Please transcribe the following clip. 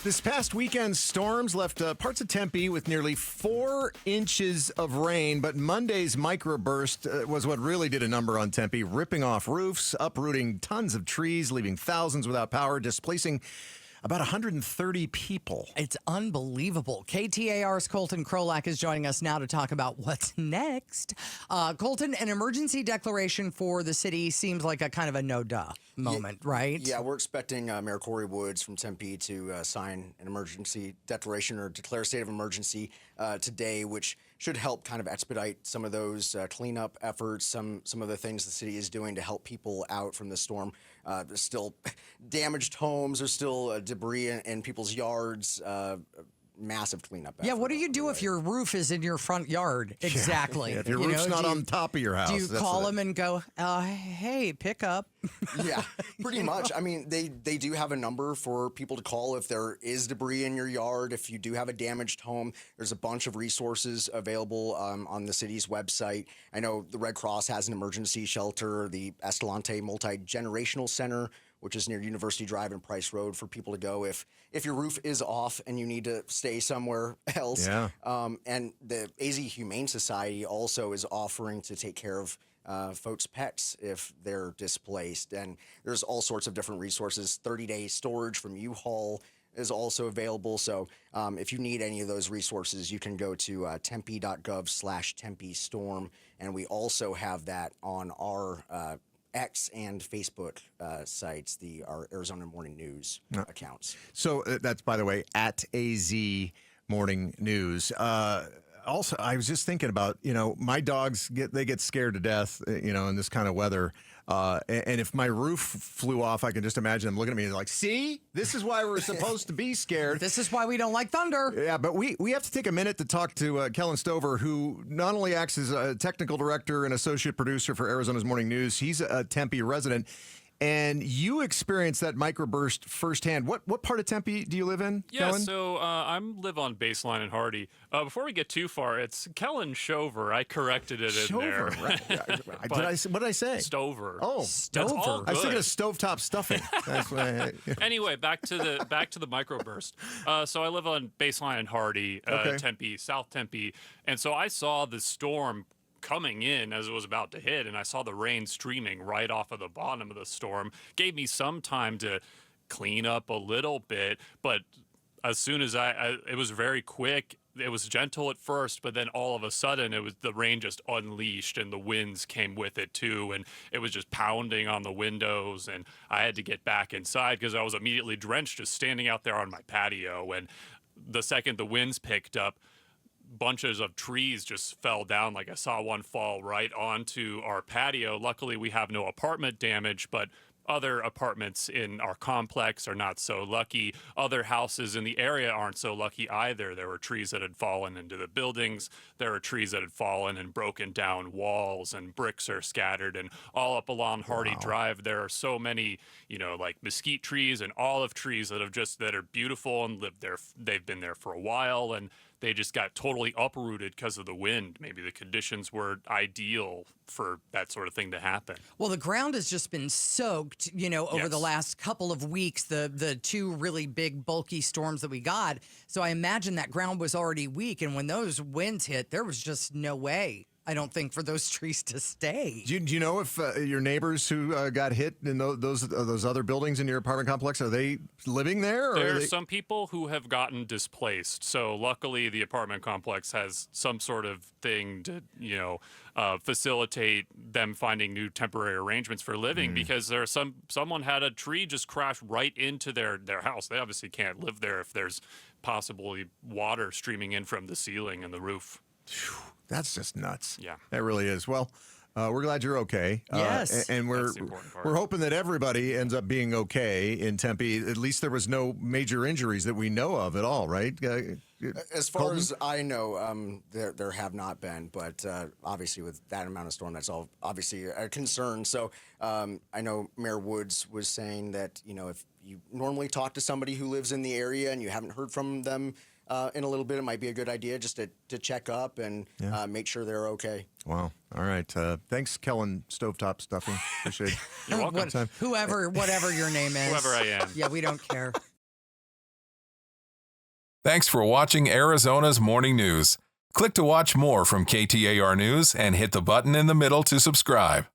This past weekend's storms left parts of Tempe with nearly 4 inches of rain, but Monday's microburst was what really did a number on Tempe, ripping off roofs, uprooting tons of trees, leaving thousands without power, displacing about 130 people. It's unbelievable. KTAR's Colton Krolak is joining us now to talk about what's next. Colton, an emergency declaration for the city seems like a kind of a no-duh moment, right? Yeah, we're expecting Mayor Corey Woods from Tempe to sign an emergency declaration or declare a state of emergency today, which should help kind of expedite some of those cleanup efforts, some of the things the city is doing to help people out from the storm. There's still damaged homes, there's still debris in people's yards, massive cleanup effort. Yeah, what do you do if your roof is in your front yard? Exactly. Yeah, if your roof's not on top of your house. Do you call them and go, hey, pick up? Yeah, pretty much. I mean, they do have a number for people to call if there is debris in your yard. If you do have a damaged home, there's a bunch of resources available on the city's website. I know the Red Cross has an emergency shelter, the Escalante Multi-Generational Center, which is near University Drive and Price Road, for people to go if your roof is off and you need to stay somewhere else. Yeah. And the AZ Humane Society also is offering to take care of folks' pets if they're displaced. And there's all sorts of different resources. 30-day storage from U-Haul is also available. So if you need any of those resources, you can go to tempe.gov/Tempe Storm. And we also have that on our X and Facebook sites, our Arizona Morning News accounts. So that's, by the way, at AZ Morning News. Also, I was just thinking about, my dogs get scared to death, in this kind of weather. And if my roof flew off, I can just imagine them looking at me and like, see, this is why we're supposed to be scared. This is why we don't like thunder. Yeah, but we have to take a minute to talk to Kellen Stover, who not only acts as a technical director and associate producer for Arizona's Morning News, he's a Tempe resident. And you experienced that microburst firsthand. What part of Tempe do you live in, Kellen? So I live on Baseline and Hardy. Before we get too far, it's Kellen Shover. I corrected it in there. Right. What did I say? Stover. Oh, Stover. All I was thinking good. of stovetop stuffing. That's what Anyway, back to the microburst. So I live on Baseline and Hardy, Okay. Tempe, South Tempe, and so I saw the storm coming in as it was about to hit, and I saw the rain streaming right off of the bottom of the storm. Gave me some time to clean up a little bit, but as soon as it was very quick. It was gentle at first, but then all of a sudden the rain just unleashed and the winds came with it too, and it was just pounding on the windows, and I had to get back inside because I was immediately drenched just standing out there on my patio. And the second the winds picked up, bunches of trees just fell down. Like I saw one fall right onto our patio. Luckily, we have no apartment damage, but other apartments in our complex are not so lucky. Other houses in the area aren't so lucky either. There were trees that had fallen into the buildings. There are trees that had fallen and broken down walls, and bricks are scattered. And all up along Hardy Drive, there are so many, like mesquite trees and olive trees that are beautiful and lived there. They've been there for a while, and they just got totally uprooted because of the wind. Maybe the conditions were ideal for that sort of thing to happen. Well, the ground has just been soaked, over the last couple of weeks, the two really big, bulky storms that we got. So I imagine that ground was already weak. And when those winds hit, there was just no way, I don't think, for those trees to stay. Do you know if your neighbors who got hit in those other buildings in your apartment complex, are they living there? Or there are some people who have gotten displaced. So luckily, the apartment complex has some sort of thing to, facilitate them finding new temporary arrangements for living, because there's someone had a tree just crash right into their house. They obviously can't live there if there's possibly water streaming in from the ceiling and the roof. That's just nuts. Yeah. That really is. Well, we're glad you're okay. Yes. And we're That's the important part. we're hoping that everybody ends up being okay in Tempe. At least there was no major injuries that we know of at all, right? As far Colton? as I know, there have not been, but obviously with that amount of storm, that's all obviously a concern. So I know Mayor Woods was saying that, if you normally talk to somebody who lives in the area and you haven't heard from them in a little bit, it might be a good idea just to check up and make sure they're okay. Wow. All right. Thanks, Kellen Stovetop Stuffing. Appreciate it. You're welcome. Whatever your name is. Whoever I am. Yeah, we don't care. Thanks for watching Arizona's Morning News. Click to watch more from KTAR News and hit the button in the middle to subscribe.